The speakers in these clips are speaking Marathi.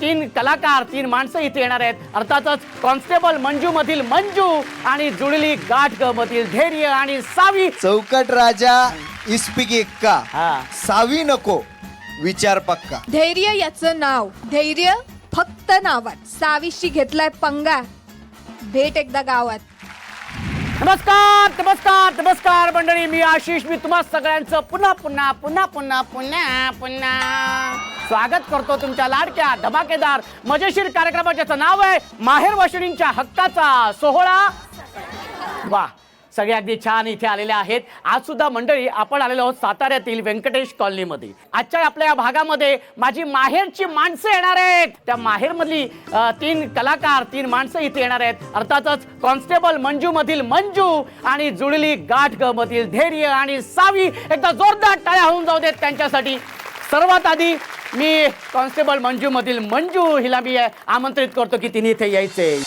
तीन कलाकार, तीन माणसं इथे येणार आहेत. अर्थातच कॉन्स्टेबल मंजू मधील मंजू आणि जुळली गाठ ग मधील धैर्य आणि सावी. चौकट राजा इस्पिक एक्का, हा. सावी नको विचार पक्का. धैर्य याचं नाव, धैर्य फक्त नावात, सावीशी घेतलाय पंगा, भेट एकदा गावात. नमस्कार नमस्कार नमस्कार मंडळी, मी आशिष. मी तुम्हा सगळ्यांचं पुन्हा पुन्हा पुन्हा पुन्हा पुन्हा पुन्हा स्वागत करतो तुमच्या लाडक्या धमाकेदार मजेशीर कार्यक्रमात, ज्याचं नाव आहे माहेर वाशिणींच्या हक्काचा सोहळा. वा, सगळे अगदी छान इथे आलेले आहेत. आज सुद्धा मंडळी आपण आलेलो आहोत साताऱ्यातील व्यंकटेश कॉलनीमध्ये. आजच्या आपल्या या भागामध्ये माझी माहेरची माणसं येणार आहेत. त्या माहेरमधली तीन कलाकार, तीन माणसं इथे येणार आहेत. अर्थातच कॉन्स्टेबल मंजू मधील मंजू आणि जुळली गाठ ग मधील धैर्य आणि सावी. एकदा जोरदार टाळ्या होऊन जाऊ देत त्यांच्यासाठी. सर्वात आधी मी कॉन्स्टेबल मंजू मधील मंजू हिला मी आमंत्रित करतो की तिने इथे यायचे.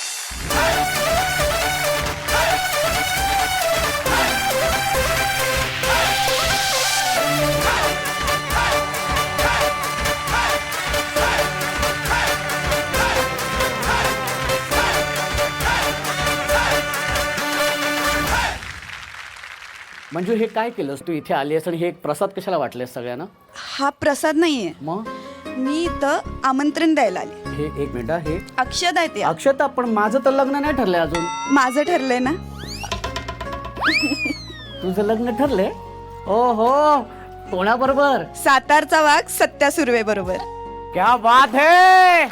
मंजू, हे काय केलंस तू? इथे आली आहेस आणि हे एक प्रसाद कशाला वाटलेस सगळ्यांना? हा प्रसाद नाहीये, मग मी इथं आमंत्रण द्यायला आले. हे एक मिनिट, हे अक्षदा आहे ते. अक्षता, पण माझं तर लग्न नाही ठरलंय अजून. माझं ठरलंय ना. तुझं लग्न ठरलंय? ओ हो, कोणाबरोबर? सातारचा वाघ सत्या सुर्वे बरोबर. क्या बात है,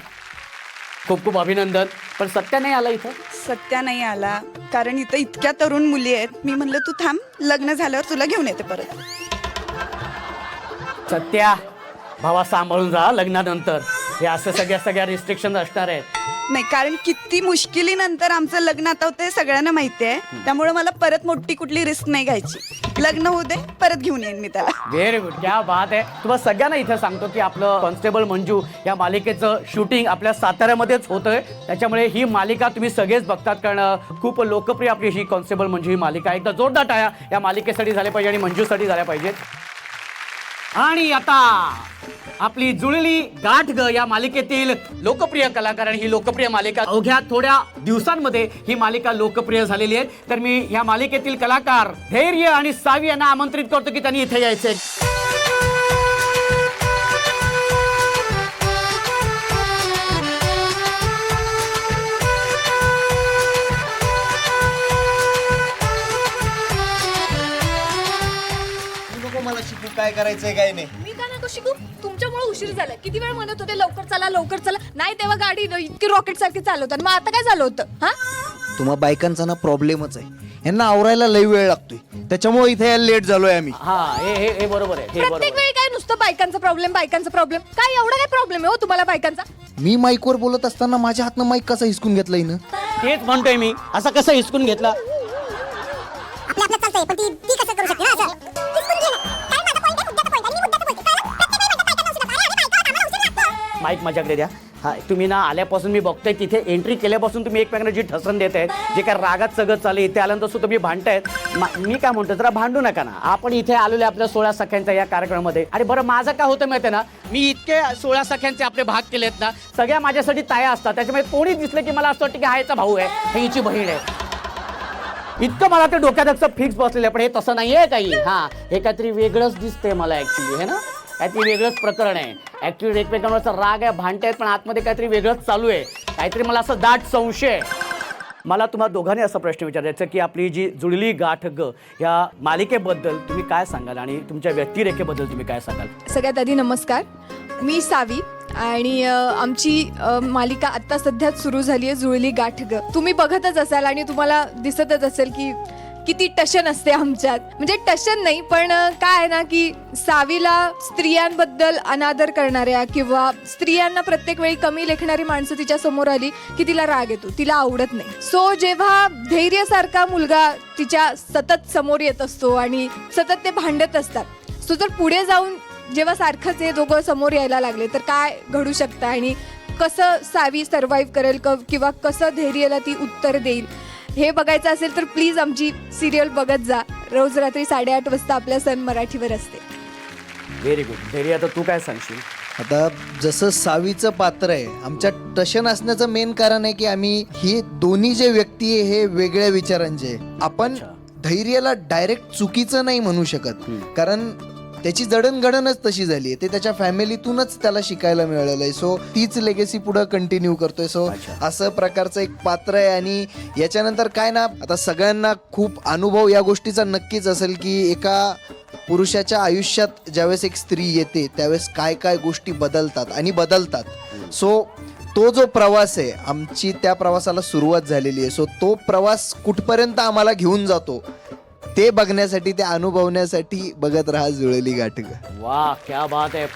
खूप खूप अभिनंदन. पण सत्या नाही आला इथं? सत्या नाही आला कारण इथं इतक्या तरुण मुली आहेत. मी म्हणलं तू थांब, लग्न झाल्यावर तुला घेऊन येते परत. सत्या भावा, सांभाळून जा लग्नानंतर. हे असं सगळ्या रिस्ट्रिक्शन असणार आहेत. नाही, कारण किती मुश्किलीनंतर आमचं लग्न आता होतं हे सगळ्यांना माहिती आहे. त्यामुळे मला परत मोठी कुठली रिस्क नाही घ्यायची. लग्न होऊ दे, परत घेऊन येईन मी त्याला. व्हेरी गुड, क्या बात आहे. तुम्हाला सगळ्यांना इथे सांगतो की आपलं कॉन्स्टेबल मंजू या मालिकेचं शूटिंग आपल्या साताऱ्यामध्येच होतंय. त्याच्यामुळे ही मालिका तुम्ही सगळेच बघतात, कारण खूप लोकप्रिय आपली ही कॉन्स्टेबल मंजू ही मालिका. एकदा जोरदार टाळ्या या मालिकेसाठी झाल्या पाहिजे आणि मंजूसाठी झाल्या पाहिजेत. आणि आता आपली जुळली गाठ ग या मालिकेतील लोकप्रिय कलाकार, आणि ही लोकप्रिय मालिका अवघ्या थोड्या दिवसांमध्ये ही मालिका लोकप्रिय झालेली आहे. तर मी या मालिकेतील कलाकार धैर्य आणि सावी यांना आमंत्रित करतो की त्यांनी इथे यायचे. मला शिकू काय करायचंय काय नाही. मी का नको शिकू? तुमच्यामुळे उशीर झाला. किती वेळ म्हणत होते लवकर चला लवकर चला, नाही तेव्हा गाडी इतकी रॉकेट सारखी चालवतात. मग आता काय झालं होतं? हा, तुम्हा बायकांचा ना प्रॉब्लेमच आहे. यांना आवरायला लई वेळ लागतोय, त्याच्यामुळे इथे लेट झालोय आम्ही. हा, हे बरोबर आहे, हे बरोबर प्रत्येक आहे. वेळी काय नुसतं बायकांचा प्रॉब्लेम काय एवढा काय प्रॉब्लेम आहे हो तुम्हाला बायकांचा? मी माईकवर बोलत असताना माझ्या हातनं माईक कसा हिसकून घेतला हिनं? तेच म्हणतोय मी, असा कसा हिसकून घेतला? आपलं चालतंय पण ती कसं करू शकते ना? असं हिसकून घे ना. काय माझा पॉइंट आहे, मुद्द्याचा पॉइंट आहे. मी मुद्द्याचं बोलते. प्रत्येक वेळी म्हणतात बायकांना उशीर लागतो. अरे बायका कामाला उशीर लागतो. माईक माझ्याकडे द्या. हा, तुम्ही ना आल्यापासून मी बघतोय तिथे एंट्री केल्यापासून तुम्ही एकमेकांना जी ठसन देत आहेत, जे काय रागात सगळं चालू इथे आल्यानंतर सुद्धा तुम्ही भांडतायत. मी काय म्हणतो, जरा भांडू नका ना. आपण इथे आलेले आपल्या 16 सख्यांच्या या कार्यक्रमामध्ये. अरे बरं, माझं काय होतं माहिती ना, मी इतके 16 सख्यांचे आपले भाग केलेत ना, सगळ्या माझ्यासाठी ताया असतात. त्याच्यामुळे कोणी दिसलं की मला असं वाटतं की हा याचा भाऊ आहे, हे हिची बहीण आहे. इतकं मला ते डोक्यात फिक्स बसलेलं आहे. पण हे तसं नाहीये काही. हा, हे काहीतरी वेगळंच दिसतंय मला ऍक्च्युली, हे ना, काहीतरी वेगळंच प्रकरण आहे. ऍक्च्युली एकमेकांवरचा राग आहे, भांडतायत, पण आतमध्ये काहीतरी वेगळंच चालू आहे. काहीतरी मला असं दाट संशय. मला तुम्हाला दोघांनी असा प्रश्न विचारायचा की आपली जी जुळली गाठ ग या मालिकेबद्दल तुम्ही काय सांगाल आणि तुमच्या व्यक्तिरेखेबद्दल तुम्ही काय सांगाल? सगळ्यात आधी नमस्कार, मी सावी आणि आमची मालिका आत्ता सध्याच सुरू झाली आहे, जुळली गाठ ग. तुम्ही बघतच असाल आणि तुम्हाला दिसतच असेल की किती टशन असते आमच्यात. म्हणजे टशन नाही, पण काय आहे ना की सावीला स्त्रियांबद्दल अनादर करणाऱ्या किंवा स्त्रियांना प्रत्येक वेळी कमी लेखणारी माणसं तिच्या समोर आली की तिला राग येतो, तिला आवडत नाही. सो जेव्हा धैर्यसारखा मुलगा तिच्या सतत समोर येत असतो आणि सतत ते भांडत असतात, सो जर पुढे जाऊन जेव्हा सारखंच हे दोघं समोर यायला लागले तर काय घडू शकतं आणि कसं सावी सर्व्हाइव्ह करेल किंवा कसं धैर्याला ती उत्तर देईल, हे बघायचं असेल तर प्लीज आमची सिरियल बघत जा. रोज रात्री 8:30 वाजता आपल्या सन मराठीवर असते. Very good. धैर्य, आता तू काय सांगशील? आता जसं सावीचं पात्र आहे, आमच्या टशन असण्याचं मेन कारण आहे की आम्ही ही दोन्ही जे व्यक्ती आहे हे वेगळ्या विचारांचे आहे. आपण धैर्याला डायरेक्ट चुकीचं नाही म्हणू शकत, कारण त्याची जडणघडणच तशी झाली आहे. ते त्याच्या फॅमिलीतूनच त्याला शिकायला मिळालेलं आहे. सो तीच लेगेसी पुढे कंटिन्यू करतोय. सो असं प्रकारचं एक पात्र आहे. आणि याच्यानंतर काय ना, आता सगळ्यांना खूप अनुभव या गोष्टीचा नक्कीच असेल की एका पुरुषाच्या आयुष्यात ज्यावेळेस एक स्त्री येते त्यावेळेस काय काय गोष्टी बदलतात आणि बदलतात. सो तो जो प्रवास आहे, आमची त्या प्रवासाला सुरुवात झालेली आहे. सो तो प्रवास कुठपर्यंत आम्हाला घेऊन जातो ते बघण्यासाठी, ते अनुभवण्यासाठी बघत राहा जुळली गाठग. वा, क्या बात आहे.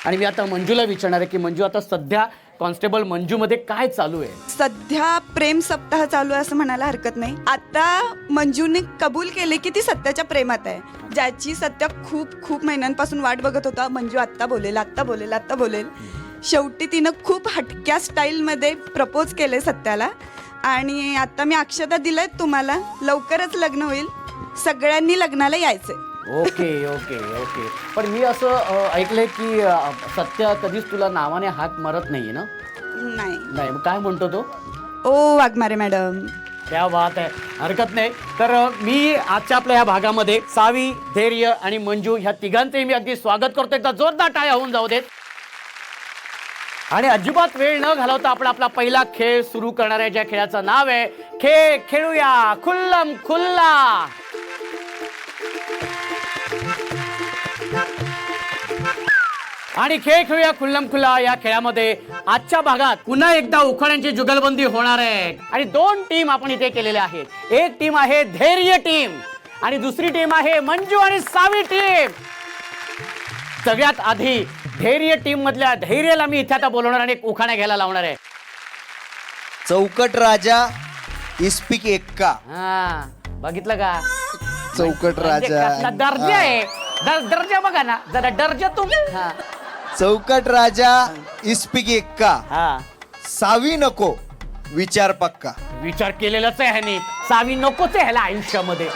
आणि मी आता मंजूला विचारणार आहे की मंजू, आता सध्या कॉन्स्टेबल मंजू मध्ये काय चालू आहे? सध्या प्रेम सप्ताह चालू आहे असं म्हणायला हरकत नाही. आता मंजूने कबूल केले की ती सत्याच्या प्रेमात आहे, ज्याची सत्या खूप खूप महिन्यांपासून वाट बघत होता. मंजू आत्ता बोलेल, आत्ता बोलेल, आत्ता बोलेल. शेवटी तिनं खूप हटक्या स्टाईलमध्ये प्रपोज केले सत्याला. आणि आता मी अक्षता दिलंय तुम्हाला, लवकरच लग्न होईल, सगळ्यांनी लग्नाला यायचंय. Okay okay okay. पण मी असं ऐकलंय की सत्य कधीच तुला नावाने हाक मारत नाहीये ना? नाही. नाही, मग काय म्हणतो तो? ओ वाघमारे मॅडम. क्या बात आहे, हरकत नाही. तर मी आजच्या आपल्या या भागामध्ये सावी, धैर्य आणि मंजू ह्या तिघांचंही मी अगदी स्वागत करतो. एकदा जोरदार टाळ्या होऊन जाऊ देत. आणि अजिबात वेळ न घालवता आपण आपला पहिला खेळ सुरू करणार आहे, ज्या खेळाचं नाव आहे खेळ खेळूया खुल्लम खुल्ला. आणि खेळ खेळूया खुल्लम खुल्ला या खेळामध्ये आजच्या भागात पुन्हा एकदा उखाण्यांची जुगलबंदी होणार आहे. आणि दोन टीम आपण इथे केलेल्या आहेत. एक टीम आहे धैर्य टीम आणि दुसरी टीम आहे मंजू आणि सावी टीम. सगळ्यात आधी धैर्य टीम मधल्या धैर्याला मी इथे आता बोलवणार आणि एक उखाणा घ्यायला लावणार आहे. चौकट राजा इस्पिक एक्का. हा, बघितलं का? चौकट म्हणजे कसला राजा, दर्जा आहे. दर्जा बघा ना जरा, दर्जा तुम. हा चौकट राजा इस्पिक एक्का, हा, सावी नको विचार पक्का. विचार केलेलाच आहे ह्याने. सावी नकोच आहे ह्याला आयुष्यामध्ये.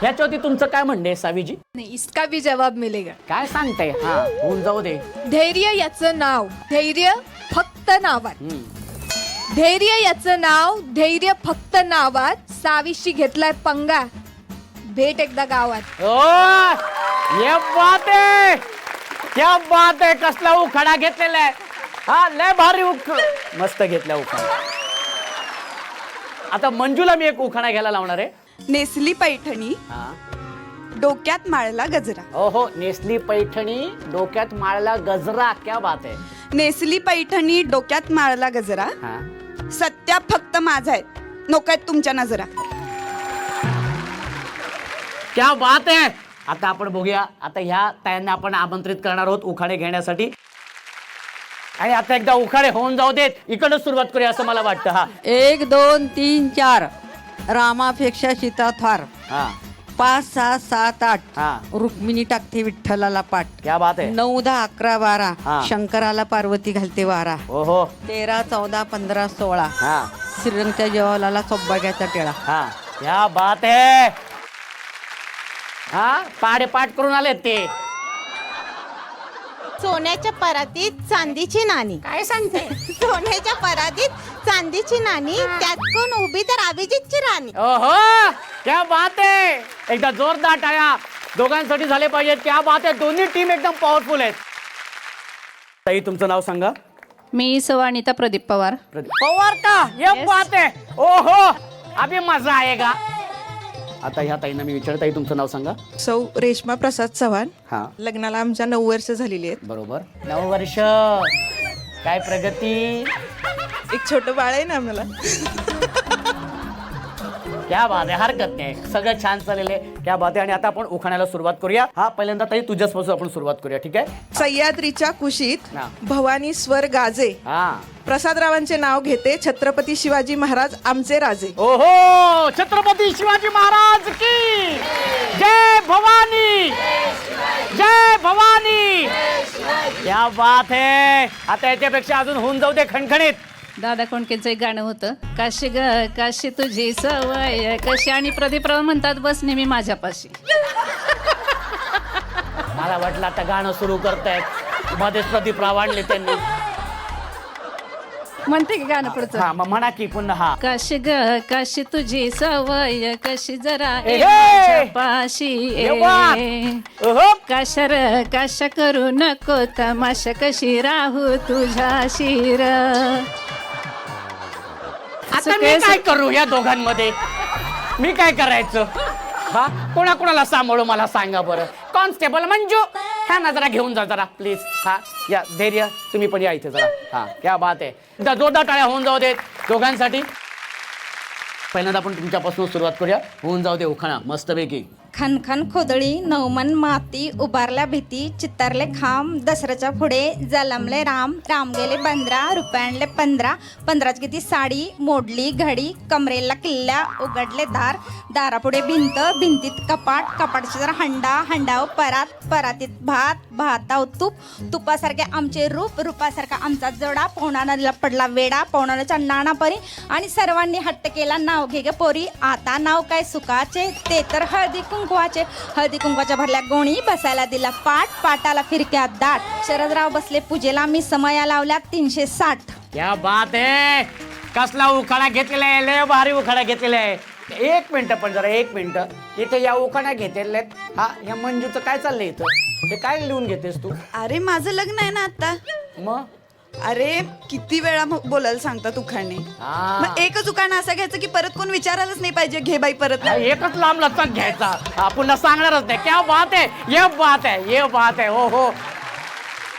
ह्याच्यावरती तुमचं काय म्हणणं आहे सावीजी? नाही, इसका भी जवाब मिलेगा. काय सांगताय? हा, होऊन जाऊ दे. धैर्य याचं नाव, धैर्य फक्त नावात. धैर्य याचं नाव, धैर्य फक्त नावात. सावीशी घेतलाय पंगा, भेट एकदा गावात. ओ, ये बात आहे, क्या बात आहे. कसला उखाणा घेतलेला आहे. हा, लय भारी मस्त घेतला उखाणा. आता मंजूला मी एक उखाणा घ्यायला लावणार आहे. नेसली पैठणी, हा, डोक्यात माळला गजरा. ओहो, नेसली पैठणी, डोक्यात माळला गजरा. क्या बात आहे. नेसली पैठणी, डोक्यात माळला गजरा. हा, सत्या फक्त माझा आहे, नको आहेत तुमच्या नजरा. क्या बात आहे. आता आपण बघूया, आता ह्या तायांना आपण आमंत्रित करणार आहोत उखाणे घेण्यासाठी. आणि आता एकदा उखाणे होऊन जाऊ देत, इकडनं सुरुवात करूया असं मला वाटतं. हा 1 2 3 4 रामापेक्षा सीता थार. हा 5 6 7 8 हा, रुक्मिणी टाकते विठ्ठलाला पाठ. क्या बात आहे. 9 10 11 12 हा. शंकराला पार्वती घालते वारा. ओहो, 13 14 15 16 हा श्रीरंगच्या जेवाला सौभाग्याचा टेळा. हा, क्या बात आहे. हा, पाठ करून आलेत ते. सोन्याच्या परातीत चांदीची नाणी. काय सांगते? सोन्याच्या परातीत चांदीची नाणी, त्यात कोण उभी तर अभिजितची राणी. ओहो, क्या बात आहे. एकदा जोरदार टाळ्या दोघांसाठी झाले पाहिजेत. क्या बात आहे. दोन्ही टीम एकदम पॉवरफुल आहेत. ताई, तुमचं नाव सांगा. मी सवानिता प्रदीप पवार. पवार का? ये बात आहे. ओहो, अभी मजा आएगा. आता ह्या ताईंना मी विचारत, ताई तुमचं नाव सांगा. सौ रेश्मा प्रसाद चव्हाण. हा, लग्नाला आमच्या 9 वर्ष झालेली आहेत. बरोबर. 9 वर्ष. काय प्रगती? एक छोटं बाळ आहे ना आम्हाला. क्या बात आहे. हरकत नाही, सगळं छान चाललेलं आहे. क्या बात आहे. आणि आता आपण उखाण्याला सुरुवात करूया. हा, पहिल्यांदा ताई तुझ्यापासून आपण सुरुवात करूया, ठीक आहे? सह्याद्रीच्या कुशीत हा. भवानी स्वर गाजे. हा, प्रसादरावांचे नाव घेते छत्रपती शिवाजी महाराज आमचे राजे. ओहो, छत्रपती शिवाजी महाराज की जय भवानी, जय भवानी. क्या बात है. आता याच्यापेक्षा अजून होऊन जाऊ दे खणखणीत. दादा कोंडकेंचं एक गाणं होतं, काशी ग काशी तुझी सवय कशी. आणि प्रदीपराव म्हणतात बस नेहमी माझ्यापाशी. मला वाटलं आता गाणं सुरू करतायत. मध्येच प्रदीप रावांडले त्यांनी. म्हणते की गाणं पुढचं. हा मग म्हणा की पुन्हा. हा कशी ग कशी तुझी सवय कशी जरा ए, ये हे! माझ्या पाशी ये बात! ये. ओहो! कशा र कशा करू नको तमाशा कशी राहू तुझ्याशी र. आता मी काय करू या दोघांमध्ये? मी काय करायचं? हा कोणाकोणाला सांभाळू मला सांगा बरं. कॉन्स्टेबल मंजू ह्या ना जरा घेऊन जा जरा प्लीज. हा या धैर्य तुम्ही पण या इथे जरा. हा क्या बात आहे. एकदा जोरदार टाळ्या होऊन जाऊ देत दोघांसाठी. पहिल्यांदा आपण तुमच्यापासून सुरुवात करूया. होऊन जाऊ दे उखाणा मस्तपैकी. खनखन खोदळी नवमन माती उभारल्या भीती चित्तारले खांब दसऱ्याच्या पुढे जलमले राम राम गेले 15 रुपयांले 15 15ची किती साडी मोडली घडी कमरेला किल्ल्या उघडले दार दारापुढे भिंत भिंतीत कपाट कपाटाची जरा हंडाव परात परातीत भात भाताव तूप तुपासारखे आमचे रूप रूपासारखा आमचा जोडा पवनाला पडला वेडा पवनाच्या नाणापरी आणि सर्वांनी हट्ट केला नाव घे ग पोरी आता नाव काय सुखाचे ते तर हळदी कुंकवाच्या भरल्या गोणी बसायला दिला पाटाला फिरक्या दाट शरदराव बसले पूजेला मी समया लावल्या 360. क्या बात आहे. कसला उखाणा घेतलेला आहे. लय भारी उखाणा घेतलेला आहे. एक मिनिट पण जरा एक मिनिट. इथे या उखाणा घेतलेल्या आहेत. हा या मंजूचं काय चाललंय इथं? ते काय लिहून घेतेस तू? अरे माझं लग्न आहे ना आता. मग अरे किती वेळा बोलायला सांगतात उखाणे. हा. मग एकच उखाणा असं घ्यायचं की परत कोण विचारायलाच नाही पाहिजे घे बाई परत. हा, एकच लांब लचक घ्यायचा. हा, पुन्हा सांगणारच नाही. क्या बात आहे. ये बात आहे ये बात आहे. हो हो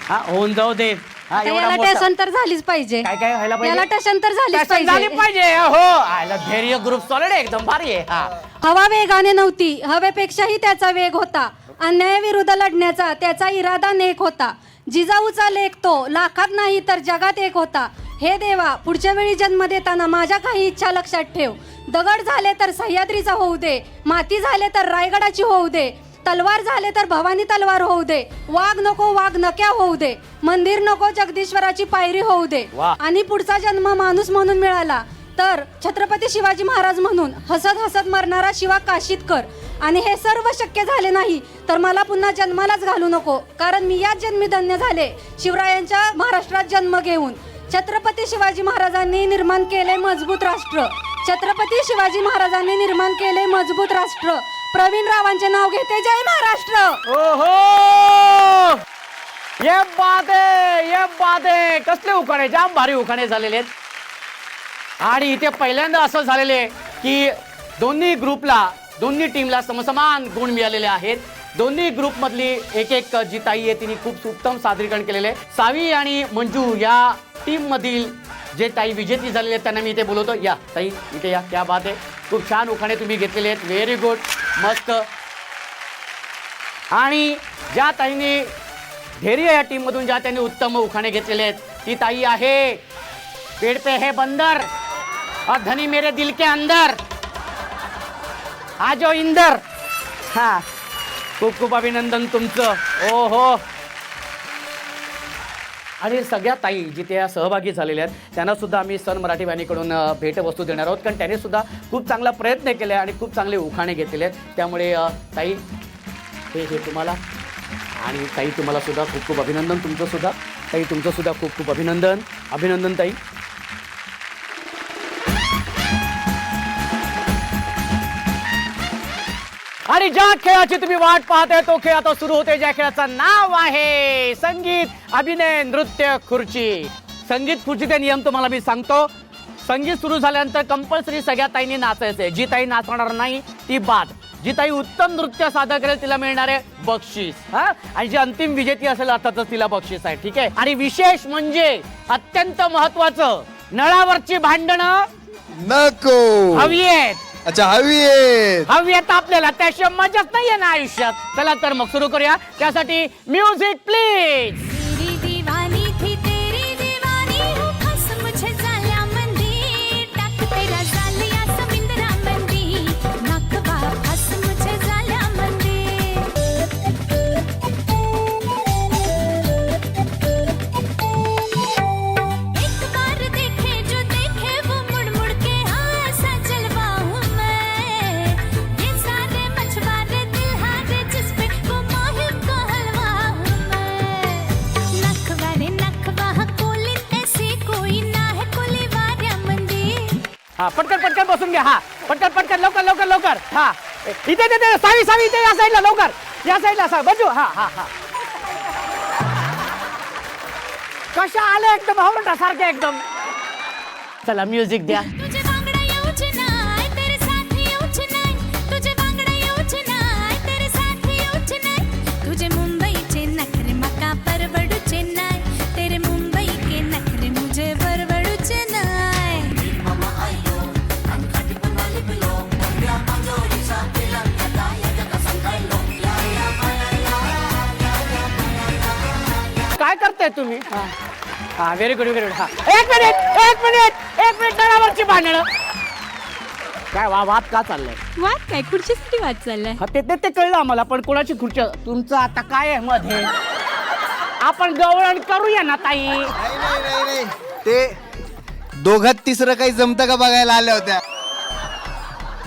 हा होऊन जाऊ दे. हा एवढा याला मोठा- टेशन तर झालीच पाहिजे. काय काय व्हायला पाहिजे? याला टेशन तर झालीच Fashion झाली पाहिजे. पाहिजे. हो आयला धैर्य ग्रुप सॉलिड एकदम भारी आहे. हा हवा वेगाने नव्हती हवेपेक्षाही त्याचा वेग होता अन्यायाविरुद्ध लढण्याचा त्याचा इरादा नेक होता जिजाऊचा लेख तो लाखात नाही तर जगात एक होता हे देवा पुढच्या वेळी जन्म देताना माझ्या काही इच्छा लक्षात ठेव दगड झाले तर सह्याद्रीचा होऊ दे माती झाले तर रायगडाची होऊ दे तलवार झाले तर भवानी तलवार होऊ दे वाघ नको वाघ नक्या होऊ दे मंदिर नको जगदीश्वराची पायरी होऊ दे वा. आणि पुढचा जन्म माणूस म्हणून मिळाला तर छत्रपती शिवाजी महाराज म्हणून हसत हसत मरणारा शिवा काशीत कर आणि हे सर्व शक्य झाले नाही तर मला पुन्हा जन्मालाच घालू नको कारण मी याच जन्मी धन्य झाले शिवरायांच्या महाराष्ट्रात जन्म घेऊन छत्रपती शिवाजी महाराजांनी निर्माण केले मजबूत राष्ट्र छत्रपती शिवाजी महाराजांनी निर्माण केले मजबूत राष्ट्र प्रवीण रावांचे नाव घेते जय महाराष्ट्र. ओहो ये बात आहे. कसले उखाणे जाम भारी उखाणे झालेले आहेत आणि इथे पहिल्यांदा असं झालेले आहे की दोन्ही टीमला समसमान गुण मिळालेले आहेत. दोन्ही ग्रुप मधली एक जी ताई आहे तिने खूप उत्तम सादरीकरण केलेले आहे. सावी आणि मंजू या टीम मधील जे ताई विजेती झालेले आहेत त्यांना मी इथे बोलवतो. या ताई इथे या. क्या बात आहे. खूप छान उखाणे तुम्ही घेतलेले आहेत. व्हेरी गुड मस्त. आणि ज्या ताईने धैर्य या टीम मधून ज्या त्यांनी उत्तम उखाणे घेतलेले आहेत ती ताई आहे पेड़ पे है बंदर और धनी मेरे दिल के अंदर आजो इंदर. हा खूप खूप अभिनंदन तुमचं. ओ हो. आणि सगळ्या ताई जिथे सहभागी झालेल्या आहेत त्यांना सुद्धा आम्ही सन मराठी वाहिनीकडून भेटवस्तू देणार आहोत कारण त्यांनी सुद्धा खूप चांगला प्रयत्न केले आणि खूप चांगले उखाणे घेतलेले आहेत. त्यामुळे ताई हे तुम्हाला आणि ताई तुम्हाला सुद्धा खूप खूप अभिनंदन. तुमचं सुद्धा ताई तुमचं सुद्धा खूप खूप अभिनंदन ताई. आणि ज्या खेळाची तुम्ही वाट पाहताय तो खेळ आता सुरू होते. ज्या खेळाचं नाव आहे संगीत अभिनय नृत्य खुर्ची. संगीत खुर्चीचे नियम तुम्हाला मी सांगतो. संगीत सुरू झाल्यानंतर कंपल्सरी सगळ्या ताईंनी नाचायचंय. जी ताई नाचणार नाही ती बाद. जी ताई उत्तम नृत्य सादर करेल तिला मिळणार आहे बक्षीस. हा आणि जी अंतिम विजेती असेल अर्थातच तिला बक्षीस आहे. ठीक आहे. आणि विशेष म्हणजे अत्यंत महत्वाचं नळावरची भांडणं नको हवी आहेत. अच्छा हवी आहेत आपल्याला त्याशिवाय मजाच नाहीये ना आयुष्यात. चला तर मग सुरू करूया. त्यासाठी म्युझिक प्लीज. हा पटकन पटकन बसून घ्या. हा पटकन पटकन लवकर लवकर लवकर. हा इथे इथे सावी सावी इथे या साईडला लवकर या साईडला सा बजू. हा हा हा कशा आले एकदम आवडता सारखे एकदम. चला म्युझिक द्या. तुझे वांगडा येऊच नाय तेरे साथी येऊच नाय तुझे वांगडा येऊच नाय तेरे साथी येऊच नाय तुझे मुंबईचे नखरे मका परवडूचे नाय तेरे मुंबई के नखरे मुझे परवडूचे नाय. काय करताय तुम्ही. हा हा व्हेरी गुड व्हेरी गुड. हा एक मिनिट एक मिनिट एक मिनिट दरावरची भांडणं काय वाद का चाललाय. वाद काय खुर्चीसाठी वाद चाललाय. हा ते ते कळलं आम्हाला पण कोणाची खुर्ची तुमचं आता काय आहे मध्ये. आपण गवळण करूया ना ताई. नाही ते दोघात तिसरं काही जमतं का बघायला आल्या होत्या.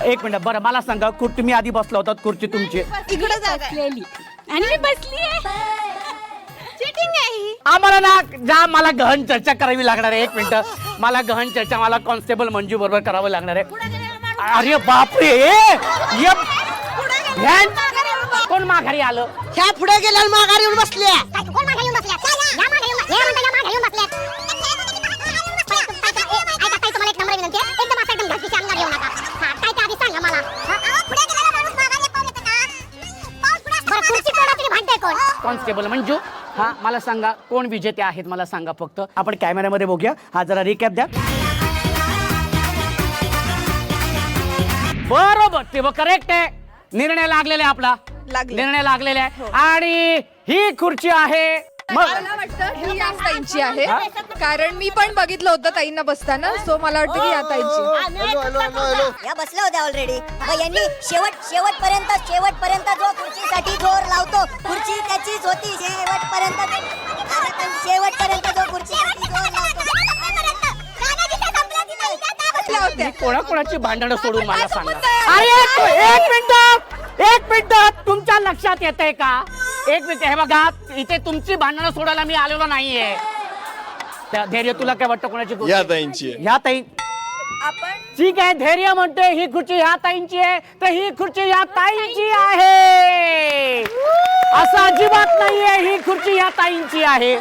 एक मिनिट बरं मला सांगा तुम्ही आधी बसला होतात खुर्ची तुमची. बसलेली आणि मी बसली आहे. आम्हाला ना जा मला गहन चर्चा करावी लागणार आहे. एक मिनिट मला गहन चर्चा मला कॉन्स्टेबल मंजू बरोबर करावं लागणार आहे. अरे बापरे कोण माघारी आलं. ह्या पुढे गेल्या माघारी येऊन बसल्या. कोण मागे येऊन बसल्या या मागे येऊन या मागे येऊन बसल्या. ऐका ताई तुम्हाला एक नंबर विनंती आहे एकदम असं एकदम घरची अंगावर येऊ नका. हा काय ते आधी सांगा मला. पुढे गेलेला माणूस माघारी पाऊल येतं का. बरं खुर्ची कोणाची भांडते कोण. कॉन्स्टेबल मंजू हा मला सांगा कोण विजेते आहेत मला सांगा फक्त. आपण कॅमेऱ्यामध्ये बघूया. हा जरा रिकॅप द्या. बरोबर ते करेक्ट आहे. निर्णय लागलेला आहे आपला निर्णय लागलेला आहे. आणि ही खुर्ची आहे मला वाटतं ही या ताईंची आहे कारण मी पण बघितलं होतं ताईंना बसताना सो मला वाटतं की या ताईंची. या बसल्या होत्या ऑलरेडी. यांनी शेवटपर्यंत जो खुर्चीसाठी जोर लावतो खुर्ची त्याचीच होती शेवटपर्यंत जो खुर्चीसाठी जोर लावतो. कोणाकोणाची भांडणं सोडून मला सांगा. अरे एक मिनिट तुमच्या लक्षात येत आहे का. एक मिनिट हे बघा इथे तुमची भांडणं सोडायला मी आलेलो नाहीये. धैर्य तुला काय वाटतं कोणाची या ताईंची ह्या ताई. ठीक आहे धैर्य म्हणते ही खुर्ची ह्या ताईंची आहे तर ही खुर्ची ह्या ताईंची आहे. असं अजिबात नाहीये ही खुर्ची ह्या ताईंची आहे.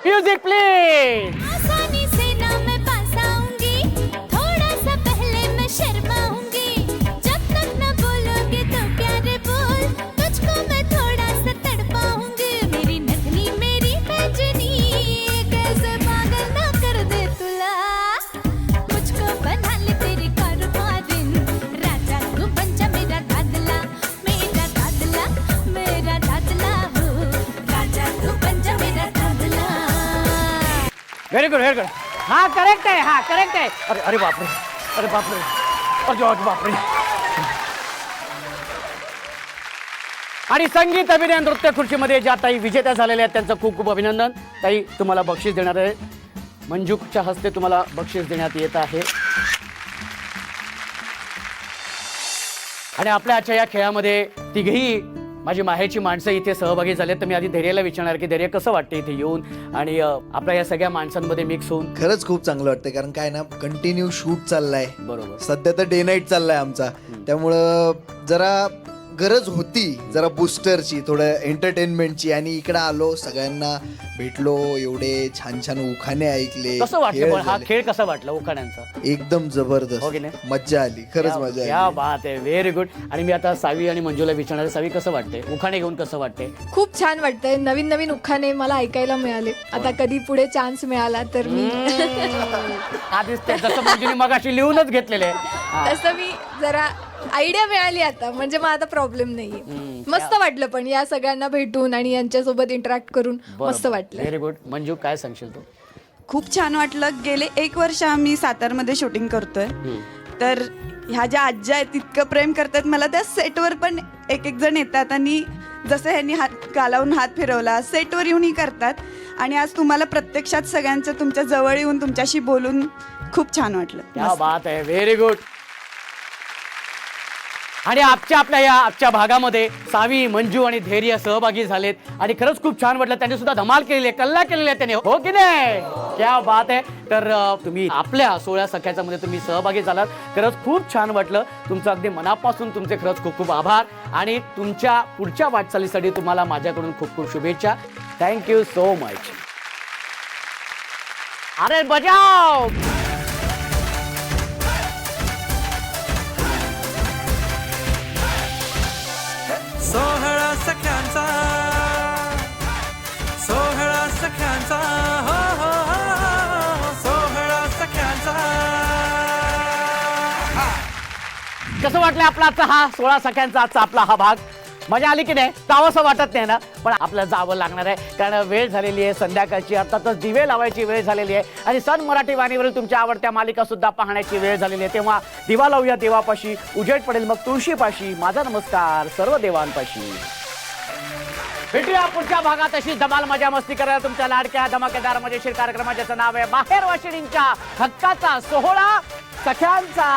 Music please. आसानी से ना मैं पास आऊंगी थोड़ा सा पहले मैं शर्माऊंगी जब तक न बोलोगे तो प्यारे बोल तुझको मैं थोड़ा सा तड़पाऊंगी मेरी नथनी मेरी पैजनी कैसे पागल ना कर दे तुला मुझको बना ले तेरी कारवारिन राजा तू बन जा मेरा दादला हो राजा तू बन जा मेरा दादला. Very good very good. हा करेक्ट आहे हा करेक्ट आहे. अरे अरे बापरे अरे बापरे अरे बापरे. आणि संगीत अभिनय नृत्य खुर्चीमध्ये ज्या ताई विजेत्या झालेल्या आहेत त्यांचं खूप खूप अभिनंदन. ताई तुम्हाला बक्षीस देणार आहे. मंजूच्या हस्ते तुम्हाला बक्षीस देण्यात येत आहे. आणि आपल्या आजच्या या खेळामध्ये तिघेही माझी माहेरची माणसं इथे सहभागी झाले. तर मी आधी धैर्याला विचारणार की धैर्य कसं वाटतं इथे येऊन आणि आपल्या या सगळ्या माणसांमध्ये मिक्स होऊन. खरंच खूप चांगलं वाटतंय कारण काय ना कंटिन्यू शूट चाललाय. बरोबर सध्या तर डे नाईट चाललाय आमचा. त्यामुळं जरा गरज होती जरा बूस्टरची थोडं एंटरटेनमेंटची आणि इकडे आलो सगळ्यांना भेटलो एवढे छान छान उखाणे ऐकले. कसं वाटलं खेळ पण हा झाले. खेळ कसा वाटला उखाण्यांचा. एकदम हो की जबरदस्त नाही? मज्जा आली खरंच मजा क्या आली. बात आहे व्हेरी गुड. आणि मी आता सावी आणि मंजूला विचारणार आहे. सावी कसं वाटतंय उखाणे घेऊन कसं वाटतंय. खूप छान वाटतंय. नवीन नवीन उखाणे मला ऐकायला मिळाले. आता कधी पुढे चान्स मिळाला तर मी आधीच ते जसं मंजूने मगाशी लिहूनच घेतलेले आहे. तसं मी जरा आयडिया मिळाली आता म्हणजे मग आता प्रॉब्लेम नाहीये. मस्त वाटलं पण या सगळ्यांना भेटून आणि यांच्यासोबत इंटरॅक्ट करून मस्त वाटलं. Very good. मंजू काय सांगशील तू. खूप छान वाटलं. गेले 1 वर्ष आम्ही सातारमध्ये शूटिंग करतोय तर ह्या ज्या आज्या आहेत तितकं प्रेम करतात मला. त्या सेटवर पण एक जण येतात आणि जसं ह्यांनी हात गालावून हात फिरवला सेटवर येऊनही करतात. आणि आज तुम्हाला प्रत्यक्षात सगळ्यांचं तुमच्या जवळ येऊन तुमच्याशी बोलून खूप छान वाटलं. क्या बात आहे व्हेरी गुड. आणि आजच्या भागामध्ये सावी, मंजू आणि धैर्य सहभागी झालेत आणि खरंच खूप छान वाटलं. त्यांनी सुद्धा धमाल केलेली आहे, कल्ला केलेली आहे त्याने, हो की नाही? क्या बात आहे. तर तुम्ही आपल्या 16 सख्याच्या मध्ये तुम्ही सहभागी झालात, खरंच खूप छान वाटलं. तुमचं अगदी मनापासून तुमचे खरंच खूप खूप आभार आणि तुमच्या पुढच्या वाटचालीसाठी तुम्हाला माझ्याकडून खूप खूप शुभेच्छा. Thank you so much. अरे बजाव. सोहळा सख्यांचा, सोहळा सख्यांचा, हो हो हो, सोहळा सख्यांचा. कसं वाटलं आपला आजचा हा 16 सख्यांचा आजचा आपला हा भाग? मजा आली की नाही? जावंसं वाटत नाही ना, पण आपल्याला जावं लागणार आहे कारण वेळ झालेली आहे संध्याकाळची. अर्थातच दिवे लावायची वेळ झालेली आहे आणि सन मराठी वाहिनीवरील तुमच्या आवडत्या मालिका सुद्धा पाहण्याची वेळ झालेली आहे. तेव्हा दिवा लावूया देवापाशी, उजेड पडेल मग तुळशीपाशी. माझा नमस्कार सर्व देवांपाशी. भेटूया पुढच्या भागात अशी धमाल मजा मस्ती करायला तुमच्या लाडक्या धमाकेदार मजेशीर कार्यक्रमाचं नाव आहे बाहेर वाशिणींच्या हक्काचा सोहळा सख्यांचा.